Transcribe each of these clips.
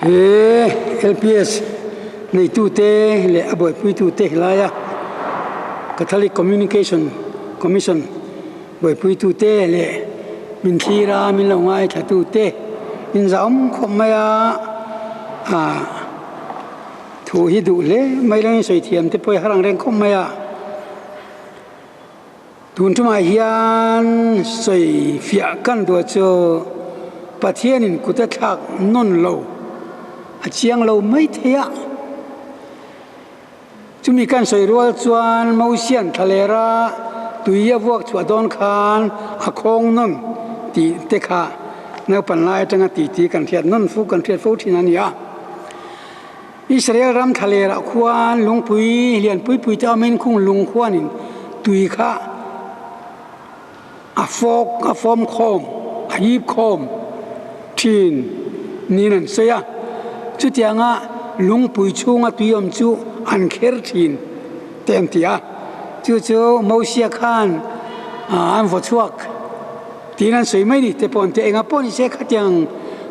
LPS nei tu te le aboi pui tu te laya Catholic Communication Commission boi pui tu te le min thira min lo ngai tha tu te in zaom khom maya thu hi du le mai lang soi thiam te poi harang reng khom maya tun chuma hian soi fia kan do cho Pathianin kuta thlak non lo a chiang lo mai thea chumi kan soi rual chuan mausian thalera tuia vuak chua don khan a khong non ti te kha na pan lai tanga ti kan thiat non fu kan thiat fu thin ania Israel ram thalera khuan lungpui lian pui ta men khung lung khwanin tui kha a fom khom a hip khom thin ninan seya chu tianga lungpui chunga tuiom chu an kher thin tem tia chu mosia khan an vo chuak tinan soi mai ni te pon te enga pon se khatiang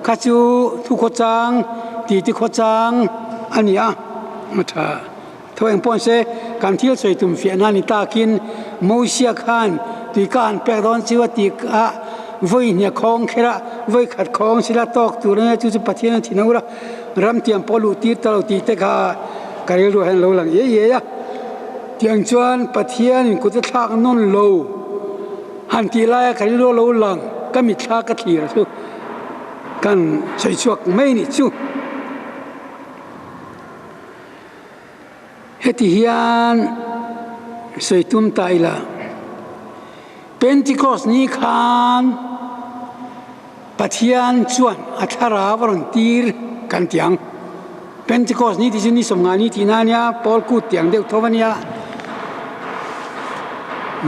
khachu thu kho chang ti kho chang ania matha thoeng pon se kan thil soi tum fi anani takin mosia khan ti kan pe don chiwa ti a voi nya khong khera voi khat khong sila tok tu ne chu Pathian thinaura ram tiam polu ti talo ti te kha karil ro han lo lang ye ya tiang chuan Pathian ku te thlak non lo han ti la karil ro lo lang ka mi thla ka thir chu kan sei chuak mai ni chu heti hian sei tum taila Pentecost ni khan Pathian chuan athara varon tir kan tiang Pentecost ni ti ni somngani tinania Paul ku tiang deu thowania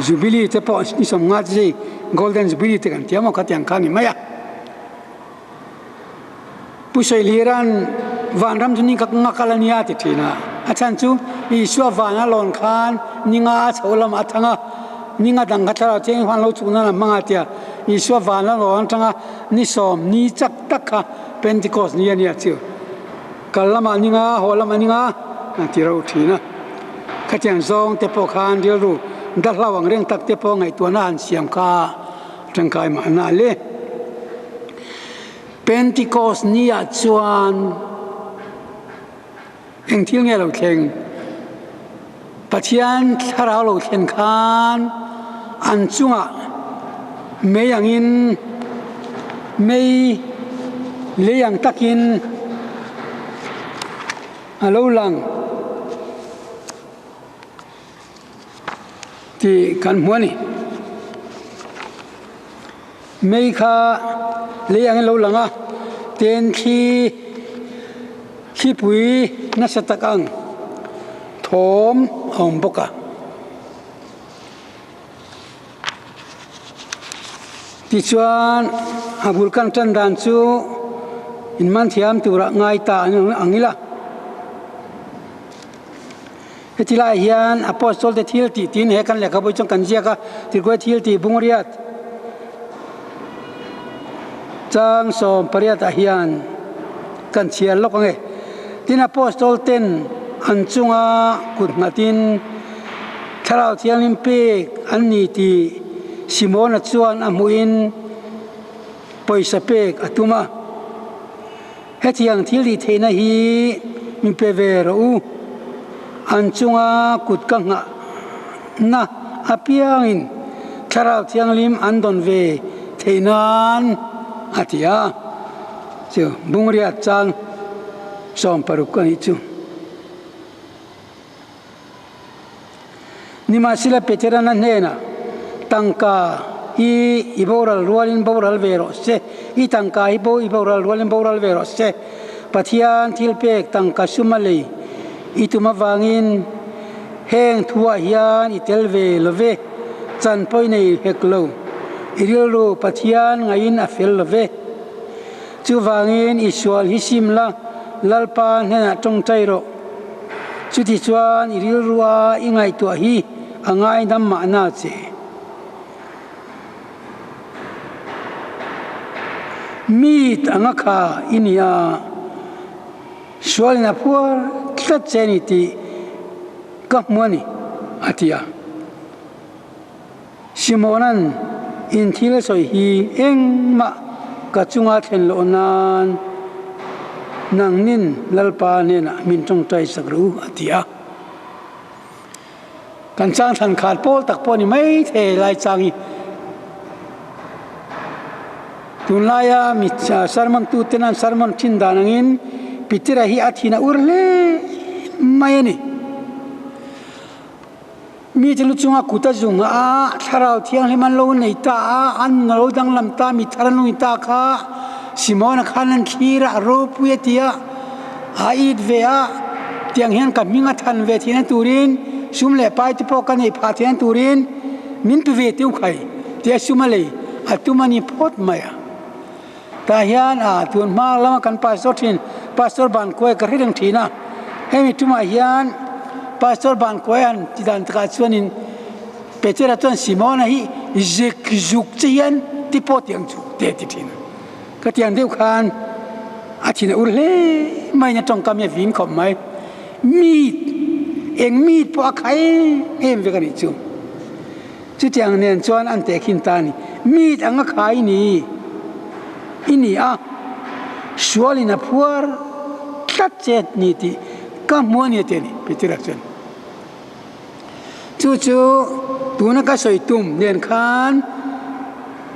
Jubilee te po ni somnga ji Golden Jubilee te kan tiamo ka tiang khani maya pusoi liran van ram juni ka ngakalania ti thina achan chu I suwa vana lon khan ninga cholam athanga ninga dang khatara cheng han lo chuna na manga tia I suwa vana lon tanga ni som ni chak takha Pentecost ni ania chu kalama ninga holama ninga ti ro thina khatiang zong te po khan dil ru da hlawang reng tak te po ngai tu na an siam kha tangkai ma na le Pentecost ni a chuan eng thil nge lo thleng Pathian tharau lo thlen khan an chunga meyangin mei leyang takin alo lang ti kan muani mei kha leyang lo langa ten khi pui na satakang thom hom boka ti chuan abul kan tan dan chu in man thiam tura ngai ta angila hetila hian apostol te thil ti tin he kan lekha boi chang kan jia ka tirgoi thil ti bungriat chang som pariat a hian kan chial lok ange tin apostol ten an chunga kut ngatin tharau thiang lim pe an ni ti Simon a chuan a muin poisa pek atuma hetiang thili theina hi mi pe ve ro an chunga kut ka nga na apiangin tharau thiang lim an don ve theinan atia chu bungria chang som paruk ka hi chu nima sila peterana nena tangka I iboral rualin boral vero se I tangka iboral rualin boral vero se Pathian thilpek tangka sumali ituma wangin heng thua hian itelve love chan poi nei heklo irilru Pathian ngain afel love chu wangin isual hisimla lalpan hena tongchairo chuti chuan irilruwa ingai tu hi angai dam ma na che mit anga kha inia sualina puar tlat zeniti kapmoni atia Simonan intil soi hi engma kachunga thenlonan nangnin lalpa nena min tong tai sakru atia kan chang than khat pol tak poni mai the lai changi tunlaya mi sarmon tu tenan sarmon thin danangin pitira hi athina urle mayani mi tilu chunga kuta zunga a tharau thiang liman lo nei ta an lo dang lam ta mi tharan lui ta kha simona khanan khira ro puetia a it ve a tiang hian ka minga than ve thina turin sumle pai ti po kan ei Pathian turin min pe ve teu khai tia sumale atumani phot maya ta hian a tun ma lama kan pastor ban koi ka ridang thina hemi tuma hian pastor ban koyan tidan taka chuanin petera chuan Simona hi zek zuk chian ti pot yang chu te ti thin ka tiang deu khan a thina urle mai na tong kam ya vin khom mai meat po khai em ve ka ni chu tiang nen chuan an te khin ta ni meat anga khai ni ini a sualina puar tlat chet ni ti ka muani te ni petera chuan chu tuna ka soitum nen khan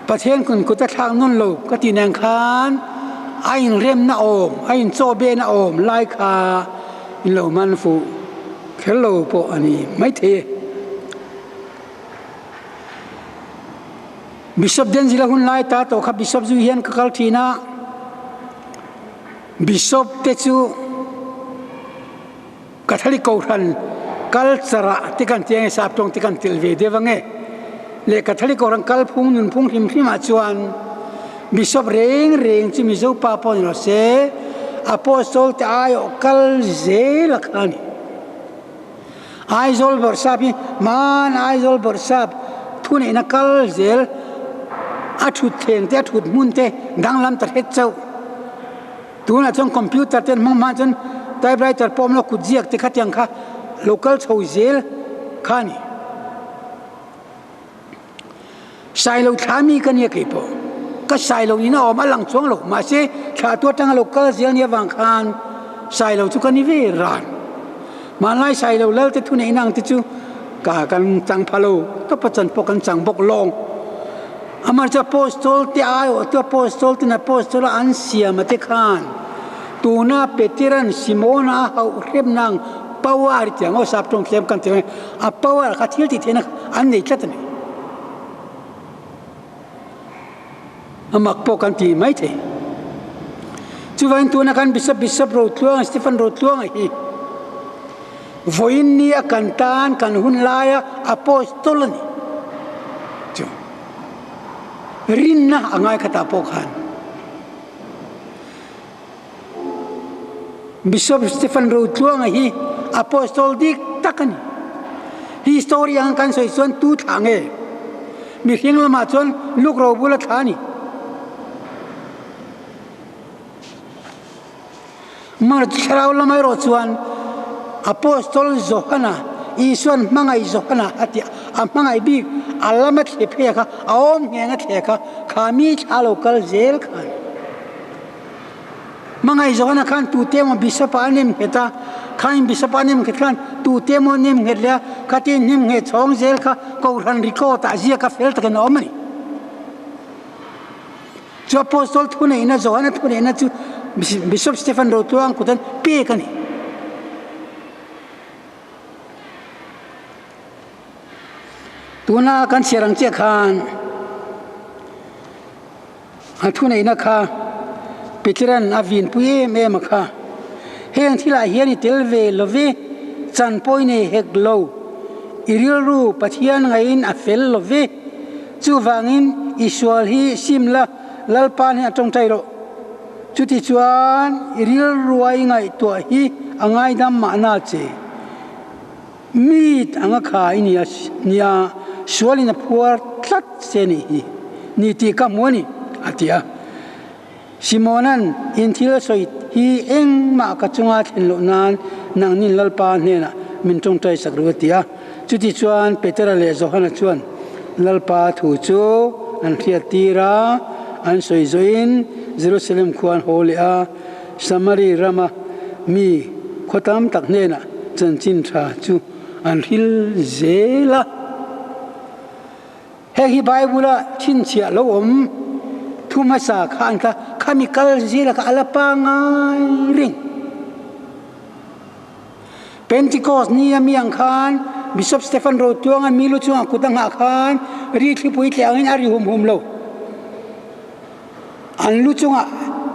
pathian kun kuta thang non lo ka ti nang khan ain rem na om ain cho be na om lai kha in lo man fu khelo po ani mai the bishop den zila hun lai ta to kha bishop zu hian ka kal thina bishop te chu Catholic ran culture tikan tiang sap tong tikan tilve dewange le Catholic ran kal phung nun phung him hima chuan bishop reng chi mi zo pa pon no se apostol te ayo kal zel khani aizol borsap man aizol borsap thune na kal zel athut theng te athut mun te danglam ta het chau tuna chong computer ten mong ma chon typewriter pom lo kujiak te khatyang kha local chho zel khani sailo thami kan ye kepo ka sailo ni na oma lang chong lo ma se tha to tang local zel ni wang khan sailo chu kan ni ve ran ma lai sailo lal te thune inang te chu ka kan chang phalo to pachan po kan chang bok long amar cha apostol te ayo to apostol te na apostol an siam te khan tuna petiran Simona hau rem nang power tiang o sap tong tlem kan te a power kha thil ti thena an nei tlat ni amak po kan ti mai the chuwain tuna kan bishop ro tluang Stephen ro tluang hi voin ni akantan kan hun laya apostol ni chu rinna angai khata po khan Bishop Stephen ro tluang hi apostol dik takani historia ang kan soi chuan tu thange mi hing lama chuan luk ro bula thani mar thrau lamai ro chuan apostol Johana isuan mangai Johana atia amangai bi alamat thephe kha aom ngenga theka khami chalo kal zel khan mangai Johana khan tu temo bishop anem heta khain bishop anem khan tu temo nim ngela khatin nim nge chong zel kha ko ran riko ta zia ka fel ta no mani chu apostol thune ina Johana thune ina chu bishop Stephen ro tuang kutan pe kani tuna kan serang che khan thune ina kha Petiran avin puye me makha heng thila hiani telve love chan poine hek lo iril ru pathian ngain afel love chu wangin isual hi simla lalpan hi atong tairo chuti chuan iril ruai ngai to hi angai dam ma na che mit anga kha inia nia sualina puar tlat seni hi ni ti ka moni atia Simonan intil soit hi eng ma ka chunga thin lo nan nang nin lalpa ne na min tong tai sak ru tia chuti chuan Peter le Johanna chuan lalpa thu chu an thia tira an soi zoin Jerusalem khuan holia Samari rama mi khotam tak ne na chan chin tha chu an hil zela he Bible chin chia lo thu ma sa khan ka chemical zela ka alapa ngai ring Pentecost ni amiang khan Bishop Stephen ro tuang mi lu chuang kutang ha khan ri thli pui tlang in ari hum lo an lu chunga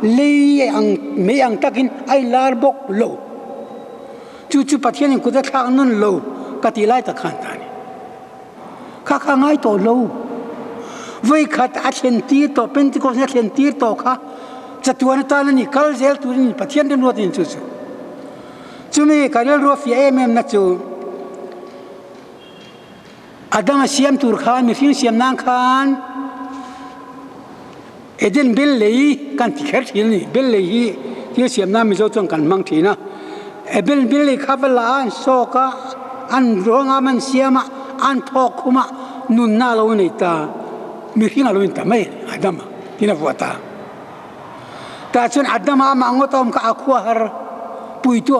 le ang me ang takin ai lar bok lo chu Pathianin kuda thak nun lo katilai ta khan ta ni kha ngai to lo vawikhat a thlen tir to Pentecost na thlen tir to kha chatuan ta ni kal zel turin Pathian den rotin chu chumi karel ro fi na chu Adam siam tur khan mi fin siam nang khan eden bil lei kan ti kher thil ni bil lei hi siam na mi zo chong kan mang thi na bil lei khabala an so ka an ronga man siama an thok khuma nun na lo nei ta mi hin alo ta mai Adam tina fuata ta chun Adam ma ngotom ka akhwa har pui tu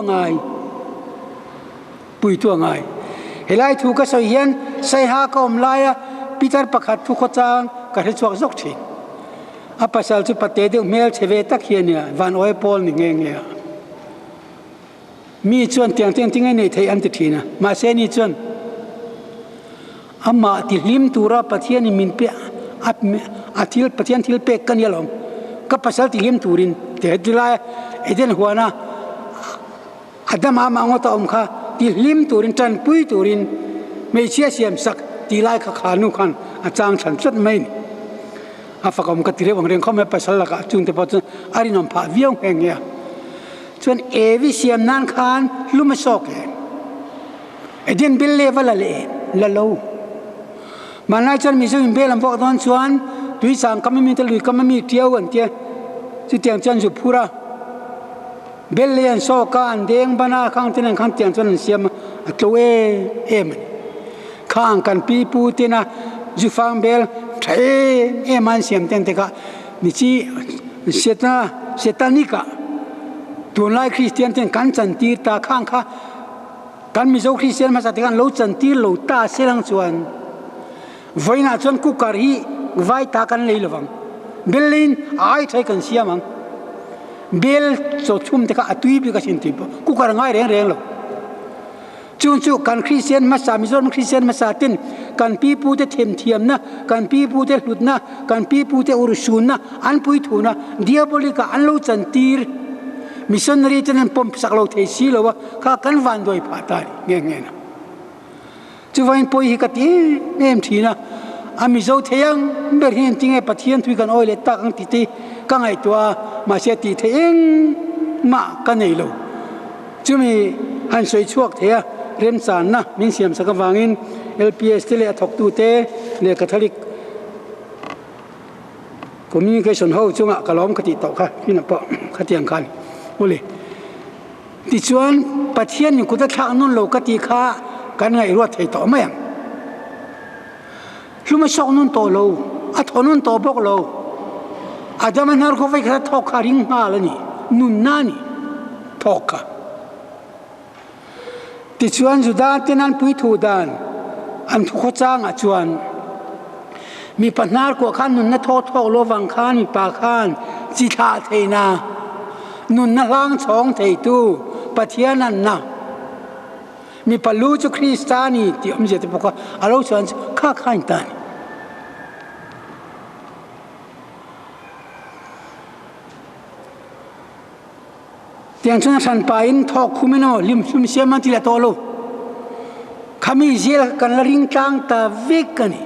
ngai helai thu ka so hian sai ha ka om laia Peter pakhat thu kho chang ka he chuak zok thi a pasal chu pate de mel cheve tak hian ya van oi pol ni nge mi chuan tiang nei thei an ti thina ma se ni chuan amma ti lim tura Pathian min pe athil Pathian thil pe kan yalom ka pasal ti lim turin te dilai eden huana Adam ma ngota om kha ti lim turin tan pui turin me chia siam sak ti lai kha khanu khan a chang than chat mai ni a fakom ka tire wang reng khom me pasal la ka chung te pa chu ari nom pha viong heng ya chuan evi siam nan khan luma sok e eden bil level la lo manai chan mi zum belam bo don chuan tui sang kamami te lui kamami tiau an tia chu tiang chan ju phura Belian so kan deng bana khang tin khang tiang chon siam atloe em khang kan pi pu tina ju fang bel thai eman siam ten te ka ni chi setanika tunai Christian ten kan chan tir ta khang kha kan mi zo Christian ma sa te kan lo chan tir lo ta selang chuan voina chon ku kar hi vai ta kan lei lawang belin ai thai kan siamang bel so thum te ka atui bi ka sin ti ku kar ngai reng lo chu kan Christian ma sa mi zon Christian ma sa tin kan pi pu te them thiam na kan pi pu te hlut na kan pi pu te ursun na an pui thu na diabolika an lo chan tir missionary ten pom sak lo thei si lo wa ka kan van doi pha ta nge na chu vain poi hi ka ti nem thina ami zo theyang ber hin tinge Pathian thui kan oile tak ang ti ka ngai tua ma se ti theng ma ka nei lo chumi han soi chuak thea rem san na min siam saka wangin LPS tele thok tu te le Catholic communication ho chunga kalom khati to kha hina pa khatiang khan uli ti chuan Pathian ni ku ta thak nun lo ka ti kha kan ngai ro thei to ma yang luma sok nun to lo a thonun to bok lo Adam nar ko vai kha thok kha ring ha la ni nun na ni thok ka ti chuan juda tenan pui thu dan an thu kho chang a chuan mi panar ko khan nun na tho lo wang khan mi pa khan chi tha theina nun na lang chong thei tu Pathianan na mi palu chu Kristani ti omje te poka alo chuan kha khain tan tiang chuna san pain thok khumino lim sum siaman ti la tolo khami zel kan la ring tang ta vekani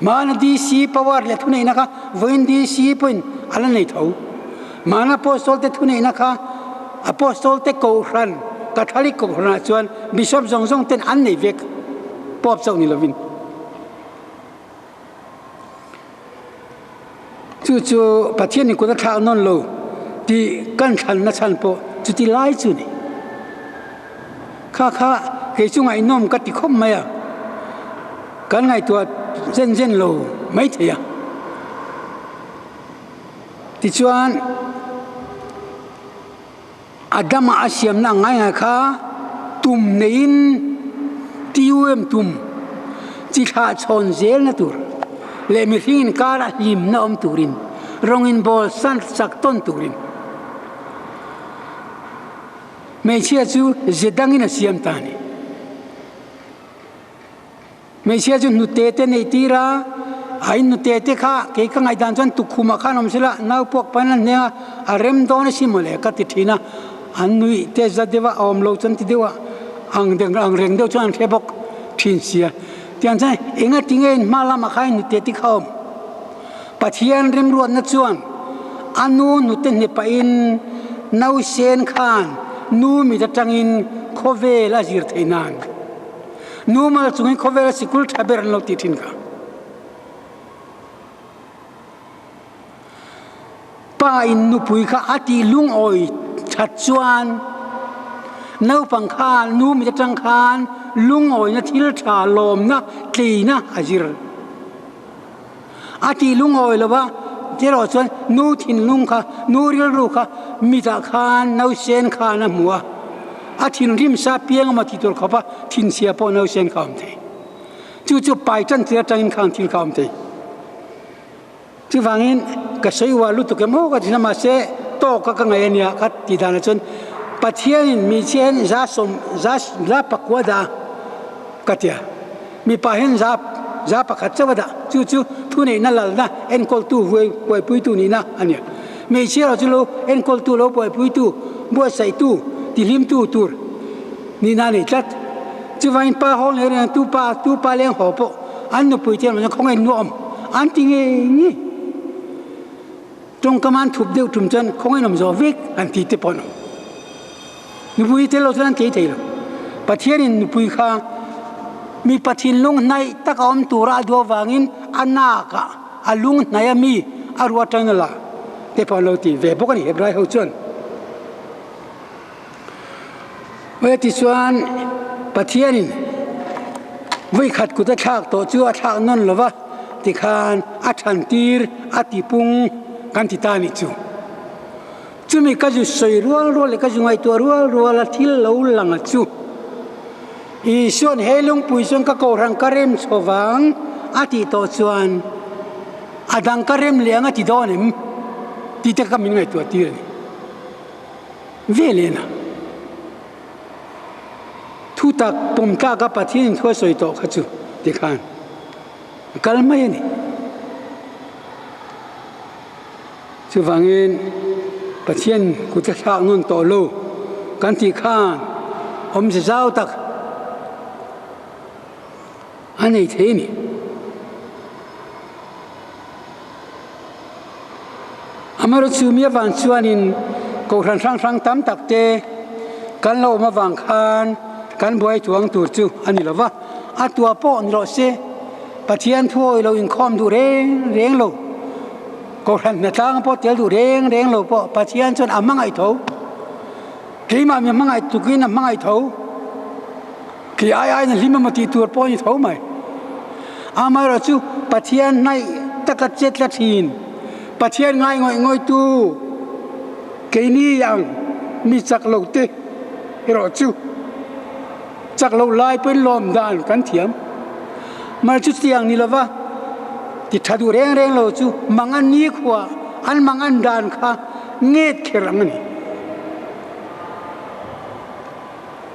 mana di si power le thune na ka voin di si point ala nei thau mana apostol te thune na ka apostol te ko ran Catholic ko ran chuan bishop jong ten an nei vek pop chau ni lovin chu Pathian ni ko ta thak non lo thì căn thằng nó sanh po chú thì lái chú này khá cái chú ngày nôm cái thì không mấy à cái ngày tuổi dân lâu mấy thế à thì chú anh Adam Asiam na ngay khá tùm nên tiêu em tùm chỉ khá chọn dễ na tur lệ mi thiên cả là lim na turin rongin bol san sak ton turin mấy chia chú zedangin Asiam tani mấy chia chú nút tê này tira ai nút tê khá cái ngày đàn chân tụ khuma khá nôm xí la nấu bọc pan nè rem đón xí mole cái thịt na anh nuôi tê ra dewa om lâu chân thì dewa ang reng đâu cho anh khép bọc thiên xia tiếng trái anh nghe tiếng anh mà làm khai nút tê không Pathian rem ruột nó chuan anu nút tê nếp in nấu sen khan nu mi ta trangin khove la zir theinan nu mal chungin khove la sikul thaber lo ti thin ka pa in nu pui kha ati lung oi that chuan nau pang khan nu mi ta trang khan lung oi na thil tha lom na tli na azir ati lung oi lo ba jero chuan nu thin lung kha nu ril ru kha mi ta khan nau sen khan na muwa a thin rim sa piang ma ti tor khapa thin sia po nau sen kham the chu pai chan tia tang khang thil kham the chu wangin ka sei wa lu tu ke mo ka thina ma se to ka ngai ania ka ti dan chun Pathianin mi chen za som za la pakwa da ka tia mi pa hen za pakhat chawada chu thu nei na lal na en kol tu hoi pui tu ni na ania me chia chu lo en kol tu lo poi pui tu bo sai tu ti lim tu tur ni na ni tat chu vain pa hol ne tu pa leng ho po an nu pui chen ma khong ai nuam an ti nge trong kaman thup deu tum chan khong ai nom zo vek an ti te pon nu pui te lo chan te lo Pathianin nu pui kha mi pathin lung nai tak om tura do wangin anaka alung nai mi arwa tangala te palo ti ve bokani hebrai ho chon we ti chuan Pathianin vawikhat ku ta thak to chu a thak non lova ti khan a than tir ati pung kan ti ta ni chu mi ka ju soi rual le ka ju ngai to rual la thil lo lang chu i suan helung pui suan ka ko rang karem chowang ati to chuan adang karem liang ati donem ti te kam ngai to tir ni velena thu tak pum ka ka Pathian thoi soi to khachu ti khan kalmai ni chu wangin Pathian ku ta thak non to lo kan ti khan om se zau tak anh ấy thế nhỉ Amaro chumia van chuanin ko sang tam tak te kan lo ma wang khan kan buai tuang tur chu ani lova atua po nro se Pathian thuoi lo in khom du reng lo ko ran na tang po tel du reng lo po Pathian chon amang ai tho ki ma mi mang ai tu ki na mang ai tho ki ai na lima ma ti tur po ni tho mai Amaro chu Pathian nai takat chet la thin Pathian ngai ngoi tu ke ni yang mi chak lo te ro chu chak lo lai pen lom dan kan thiam mar chu tiang ni lova ti thadu reng lo chu mangan ni khwa an mangan dan kha nget kherang ni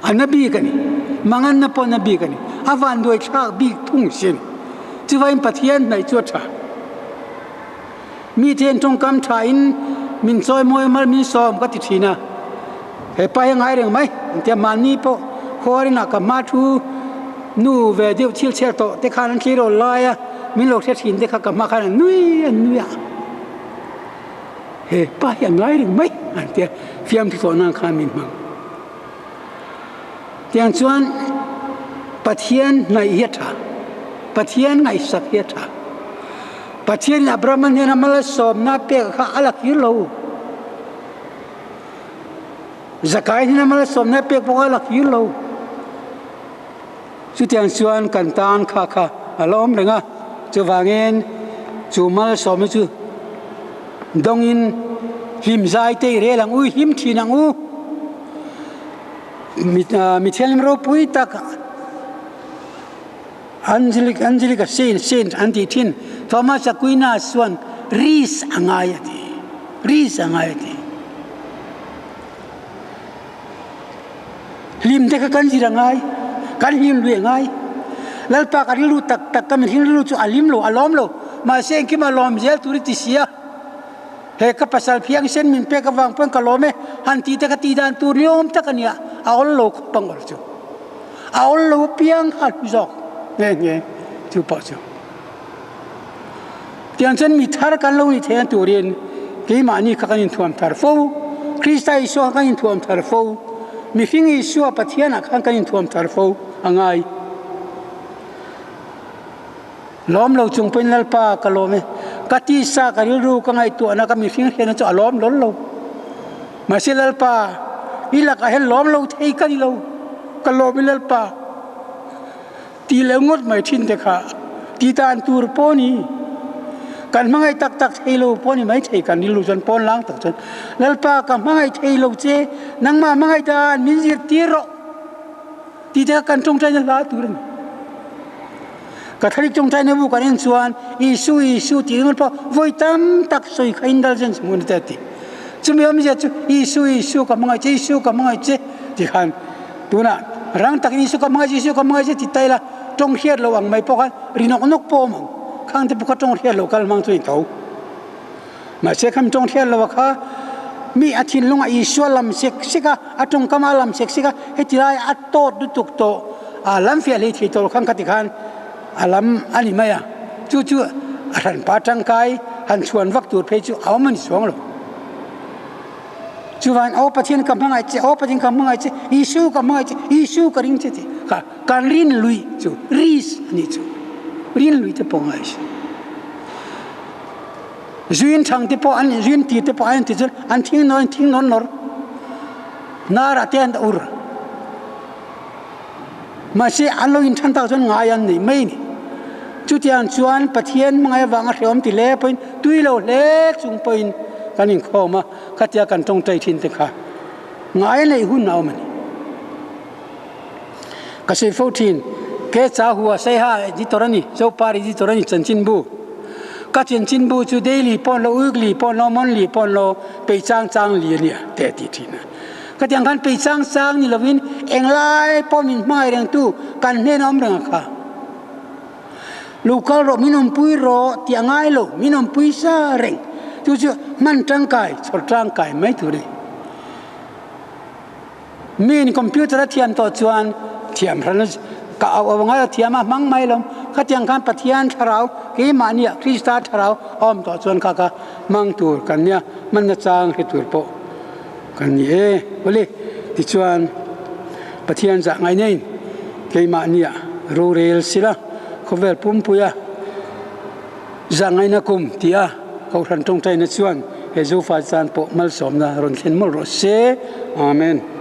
anabi kani mangan na po nabi kani avan doi thak bi thung sin chu vain Pathian nai chu tha mi ten trong kam thain min soi moi mal mi som ka ti thina he pa yang ai reng mai te man ni po khori na ka ma thu nu ve deu chil che to te khan ki ro la ya min lok the thin te kha ka ma khan nui he pa yang ai reng mai an te fiam thi to na khan min mang tiang chuan Pathian nai hiatha Pathian ngai sak hiatha Pathian Abraham ne na mal som na pe kha alak hi lo zakai ni namal som na pek poka lak yul lo chu tiang chuan kan tan kha kha alom renga chu wangen chu mal som chu dongin him zai te re lang u him thi nang u mi thelm ro pui tak Angelic Saint anti tin Thomas Aquinas suan ris angayati lim te kan jirangai kan him lu ngai lalpa kan lu tak kan him lu chu alim lo alom lo ma sen ki ma lom zel turi ti sia he ka pasal phiang sen min pe ka wang pon ka lome han ti te ka ti dan tur niom ta kan ya aol lo pangol chu aol lo piang hat zok nghe chú bảo chú tiếng chân mi thar kan lo ni the tu rin ke ma ni ka kan thuam thar fo Christa isu kan thuam thar fo mi hing isu Pathiana kan thuam thar fo angai lom lo chung pen lalpa ka lo me ka ti sa ka ru ka ngai tu na ka mi hing hen cha lom lon lo ma se lalpa ila ka hen lom lo thei ka ni lo ka lo mi lalpa ti lengot mai thin te kha ti tan tur poni kan mangai tak thelo poni mai thei kan nilu jan pon lang tak jan lalpa ka mangai thelo che nang ma mangai dan min zir ti ro ti te kan tong chai la tur ka thari tong chai na bu kan en chuan isu ti ngot po voi tam tak soi kha indulgence mun ta ti chumi om je chu isu ka mangai che ti khan tuna rang tak isu ka mangai che ti tai la trong hiet lo ang mai pokan rinok nok po mang khang te poka trong hiet lo kal mang tui tho ma se kham trong hiet lo kha mi athin lunga iswa lam seka atong kama lam seka hetilai atot du tuk to alam fial he thi to khang kati khan alam ani maya chu aran patang kai han chuan vak tur phe chu awman suang lo chuan au pathian kam mangai che isu kam mangai che isu ka ring che ka kan rin lui chu ris ni chu rin lui te pongai zuin thang te po an zuin ti te po an ti chu an thing non nor nara ten ur ma se alo in than ta chon ngai an ni mai ni chu tian chuan pathian mangai wanga hreom ti le poin tuilo le chung poin kanin khoma khatia kan tong tai thin te kha ngai nei hun naw mani ka se 14 ke cha huwa sai ha ji torani so pari ji torani chanchin bu ka chanchin bu chu daily pon lo ugli pon lo mon li pon lo pe chang li ni te ti thina ka tiang kan pe chang ni lovin englai pon min mai reng tu kan ne nom reng kha lokal ro minom pui ro tiangai lo minom pui sa reng chu man tang kai chor tang kai mai tu ri min computer thian to chuan thiam ran ka awanga thiama mang mai lom khatiang kan pathian tharau ke mania Krista tharau om to chuan ka mang tur kan nia man na chang he tur po kan ni e bole ti chuan pathian za ngai nei ke mania ro rel sila khovel pum puya za ngai na kum tia ko ran tong tai na chuan he zo fa chan po mal som na ron khen mol ro se amen